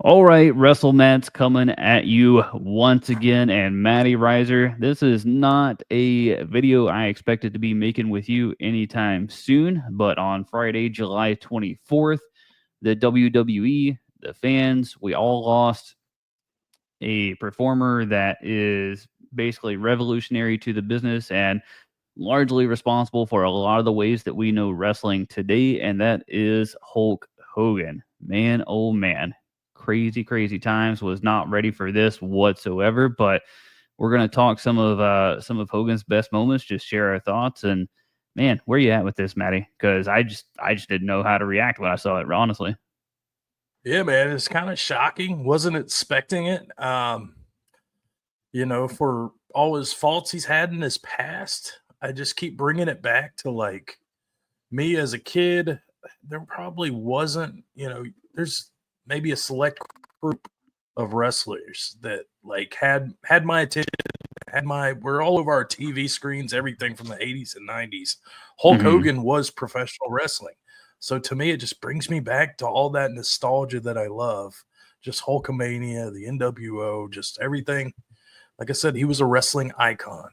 All right, WrestleMats coming at you once again, and Matty Riser. This is not a video I expected to be making with you anytime soon, but on Friday, July 24th, the WWE, the fans, we all lost a performer that is basically revolutionary to the business and largely responsible for a lot of the ways that we know wrestling today, and that is Hulk Hogan. Man, oh man, crazy, crazy times. Was not ready for this whatsoever, but we're gonna talk some of Hogan's best moments, just share our thoughts, and man, where you at with this, Matty? Because I just didn't know how to react when I saw it, honestly. Yeah, man, it's kind of shocking. Wasn't expecting it. For all his faults he's had in his past, I just keep bringing it back to like me as a kid. There probably wasn't, there's maybe a select group of wrestlers that like had my attention, we're all over our TV screens, everything from the 80s and 90s. Hulk Hmm. Hogan was professional wrestling. So to me, it just brings me back to all that nostalgia that I love. Just Hulkamania, the NWO, just everything. Like I said, he was a wrestling icon.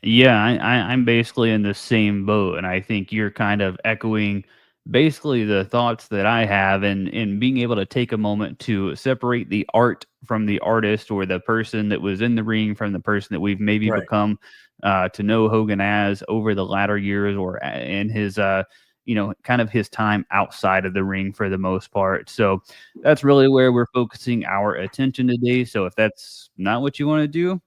Yeah, I'm basically in the same boat, and I think you're kind of echoing basically the thoughts that I have, and in being able to take a moment to separate the art from the artist or the person that was in the ring from the person that we've maybe Right. become to know Hogan as over the latter years or in his kind of his time outside of the ring for the most part. So that's really where we're focusing our attention today. So if that's not what you want to do,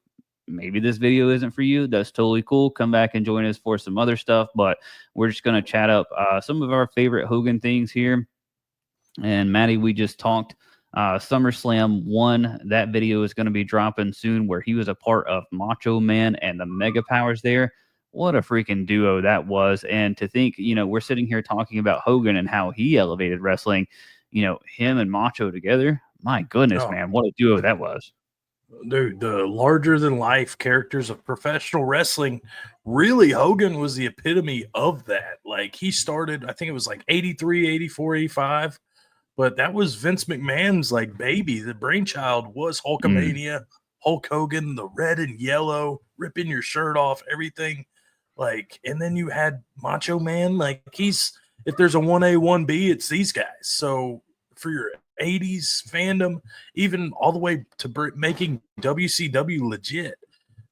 maybe this video isn't for you. That's totally cool. Come back and join us for some other stuff. But we're just going to chat up some of our favorite Hogan things here. And Maddie, we just talked SummerSlam 1. That video is going to be dropping soon where he was a part of Macho Man and the Mega Powers there. What a freaking duo that was. And to think, we're sitting here talking about Hogan and how he elevated wrestling, him and Macho together. My goodness, Oh, man, what a duo that was. dude, the larger than life characters of professional wrestling, really, Hogan was the epitome of that. Like, he started, I think it was like 83, 84, 85. But that was Vince McMahon's like baby. The brainchild was Mm. Hulkamania, Hulk Hogan, the red and yellow, ripping your shirt off, everything. Like, and then you had Macho Man. Like, he's if there's a 1A, 1B, it's these guys. So for your 80s fandom, even all the way to making WCW legit,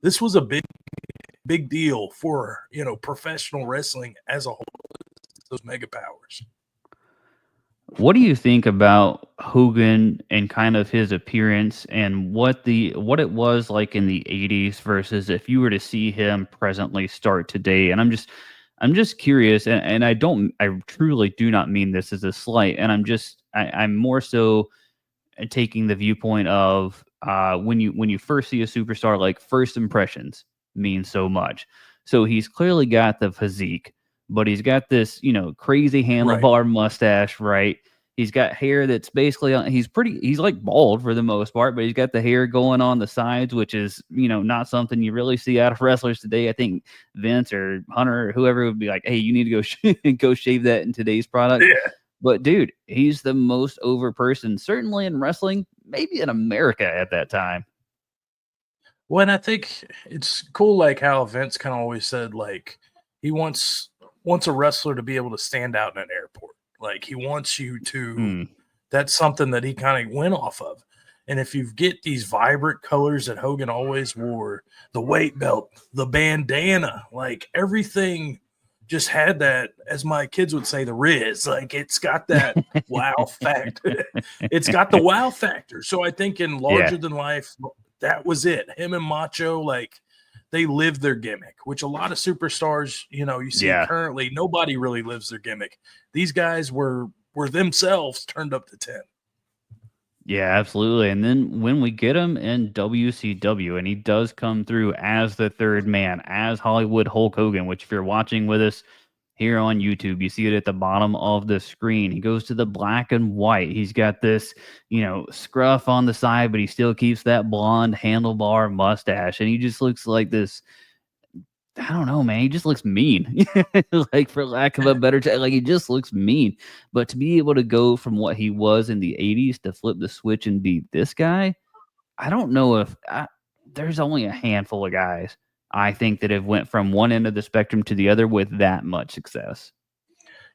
this was a big deal for professional wrestling as a whole. Those mega powers. What do you think about Hogan and kind of his appearance and what it was like in the 80s versus if you were to see him presently start today? And I'm just curious, and I truly do not mean this as a slight, and I'm more so taking the viewpoint of when you first see a superstar, like first impressions mean so much. So he's clearly got the physique, but he's got this crazy Right. handlebar mustache, right? He's got hair that's basically he's like bald for the most part, but he's got the hair going on the sides, which is not something you really see out of wrestlers today. I think Vince or Hunter or whoever would be like, hey, you need to go go shave that in today's product. Yeah. But dude, he's the most over person, certainly in wrestling, maybe in America at that time. Well, and I think it's cool, like how Vince kind of always said, like he wants a wrestler to be able to stand out in an airport. Like he wants you to. Hmm. That's something that he kind of went off of. And if you get these vibrant colors that Hogan always wore, the weight belt, the bandana, like everything just had that, as my kids would say, the Riz. Like it's got that wow factor. It's got the wow factor. So I think in Yeah, larger than life, that was it. Him and Macho, like they lived their gimmick, which a lot of superstars, you see yeah, currently, nobody really lives their gimmick. These guys were themselves turned up to 10. yeah, absolutely. And then when we get him in WCW, and he does come through as the third man, as Hollywood Hulk Hogan, which if you're watching with us here on YouTube, you see it at the bottom of the screen. He goes to the black and white. He's got this, scruff on the side, but he still keeps that blonde handlebar mustache, and he just looks like this I don't know, man. He just looks mean. Like, for lack of a better term, like, he just looks mean. But to be able to go from what he was in the 80s to flip the switch and be this guy, I don't know if there's only a handful of guys I think that have went from one end of the spectrum to the other with that much success.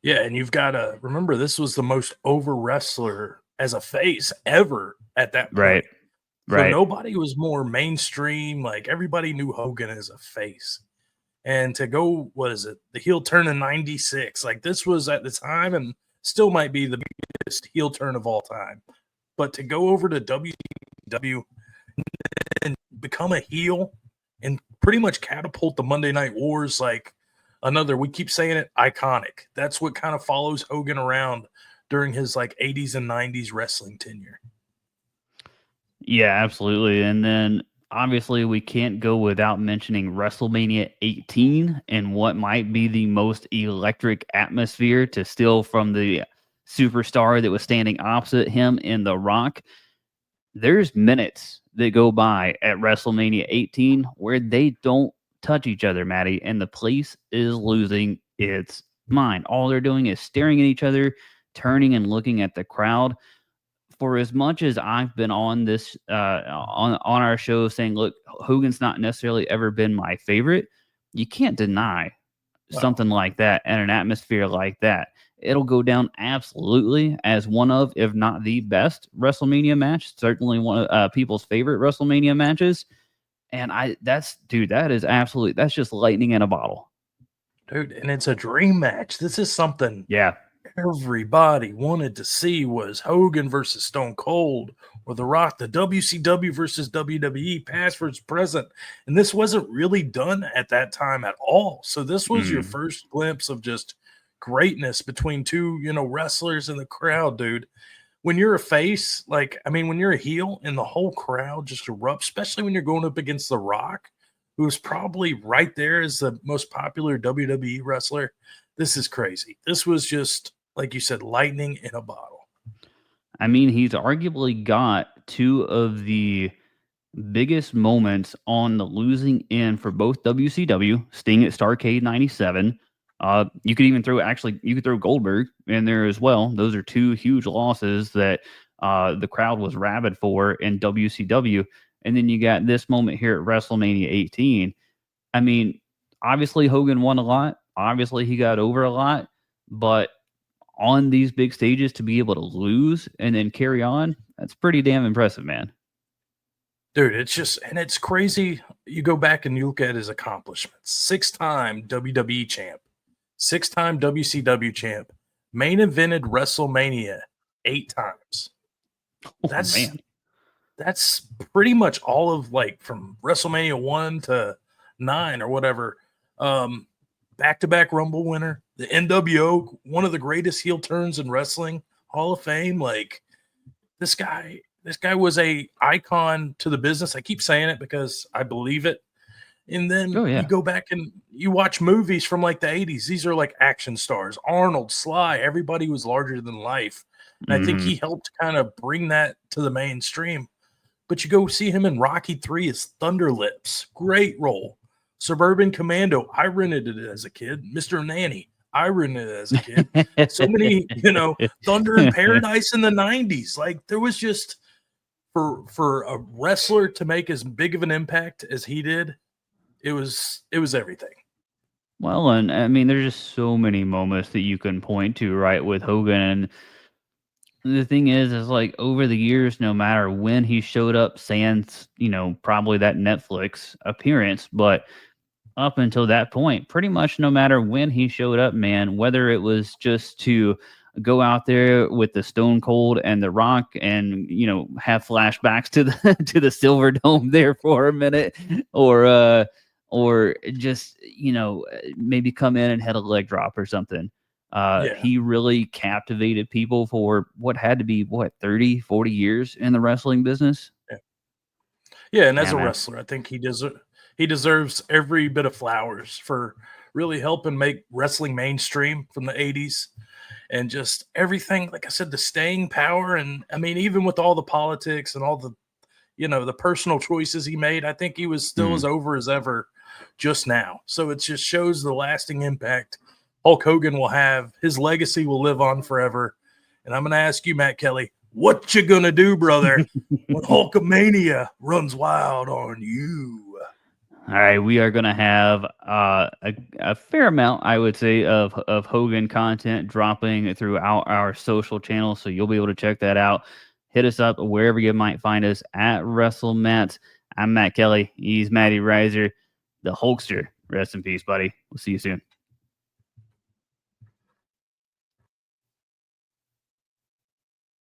Yeah, and you've got to remember this was the most over wrestler as a face ever at that Right. point. So Right. nobody was more mainstream. Like everybody knew Hogan as a face. And to go, what is it? The heel turn in '96. Like this was at the time and still might be the biggest heel turn of all time. But to go over to WCW and become a heel and pretty much catapult the Monday Night Wars like another, we keep saying it, iconic. That's what kind of follows Hogan around during his like 80s and 90s wrestling tenure. Yeah, absolutely. And then obviously we can't go without mentioning WrestleMania 18 and what might be the most electric atmosphere to steal from the superstar that was standing opposite him in The Rock. There's minutes that go by at WrestleMania 18 where they don't touch each other, Maddie, and the place is losing its mind. All they're doing is staring at each other, turning and looking at the crowd. For as much as I've been on this on our show saying, look, Hogan's not necessarily ever been my favorite, you can't deny Well, something like that and an atmosphere like that. It'll go down absolutely as one of, if not the best WrestleMania match. Certainly one of people's favorite WrestleMania matches. And that is absolutely, that's just lightning in a bottle. dude, and it's a dream match. This is something Yeah. everybody wanted to see was Hogan versus Stone Cold or The Rock, the WCW versus WWE, past versus present. And this wasn't really done at that time at all. So this was your Mm. first glimpse of just greatness between two, wrestlers in the crowd, dude. When you're a face, like, I mean, when you're a heel and the whole crowd just erupts, especially when you're going up against The Rock, who's probably right there as the most popular WWE wrestler. This is crazy. This was just, like you said, lightning in a bottle. I mean, he's arguably got two of the biggest moments on the losing end for both WCW, Sting at Starrcade 97. You could even you could throw Goldberg in there as well. Those are two huge losses that the crowd was rabid for in WCW. And then you got this moment here at WrestleMania 18. I mean, obviously Hogan won a lot. Obviously he got over a lot, but on these big stages to be able to lose and then carry on, that's pretty damn impressive, man. Dude, it's just, and it's crazy. You go back and you look at his accomplishments: six-time WWE champ, six-time WCW champ, main evented WrestleMania 8 times. Oh That's man. that's pretty much all of like from WrestleMania 1 to 9 or whatever. Um, Back-to-back Rumble winner, the NWO, one of the greatest heel turns in wrestling, Hall of Fame. Like this guy was a icon to the business. I keep saying it because I believe it. And then Oh you yeah. go back and you watch movies from like the 80s. These are like action stars. Arnold, Sly, everybody was larger than life. And I think Mhm. he helped kind of bring that to the mainstream. But you go see him in Rocky 3 as Thunder Lips. Great role. Suburban Commando. I rented it as a kid. Mr. Nanny. I rented it as a kid. So many, Thunder in Paradise in the 90s. Like there was just for a wrestler to make as big of an impact as he did, it was everything. Well, and I mean, there's just so many moments that you can point to, right, with Hogan. And the thing is like over the years, no matter when he showed up, sans, probably that Netflix appearance, but up until that point, pretty much no matter when he showed up, man, whether it was just to go out there with the Stone Cold and the Rock and, have flashbacks to the to the Silver Dome there for a minute, or or just, maybe come in and had a leg drop or something. Yeah. He really captivated people for what had to be, 30, 40 years in the wrestling business. Yeah. Yeah, and as Yeah, a man. wrestler, I think he deserves every bit of flowers for really helping make wrestling mainstream from the 80s and just everything, like I said, the staying power. And I mean, even with all the politics and all the, the personal choices he made, I think he was still Mm. as over as ever. just now. So it just shows the lasting impact Hulk Hogan will have. His legacy will live on forever. And I'm going to ask you, Matt Kelly, what you going to do, brother, when Hulkamania runs wild on you? All right, we are going to have a fair amount, I would say, of Hogan content dropping throughout our social channels, so you'll be able to check that out. Hit us up wherever you might find us at Wrestle Matt. I'm Matt Kelly. He's Matty Riser, the Hulkster. Rest in peace, buddy. We'll see you soon.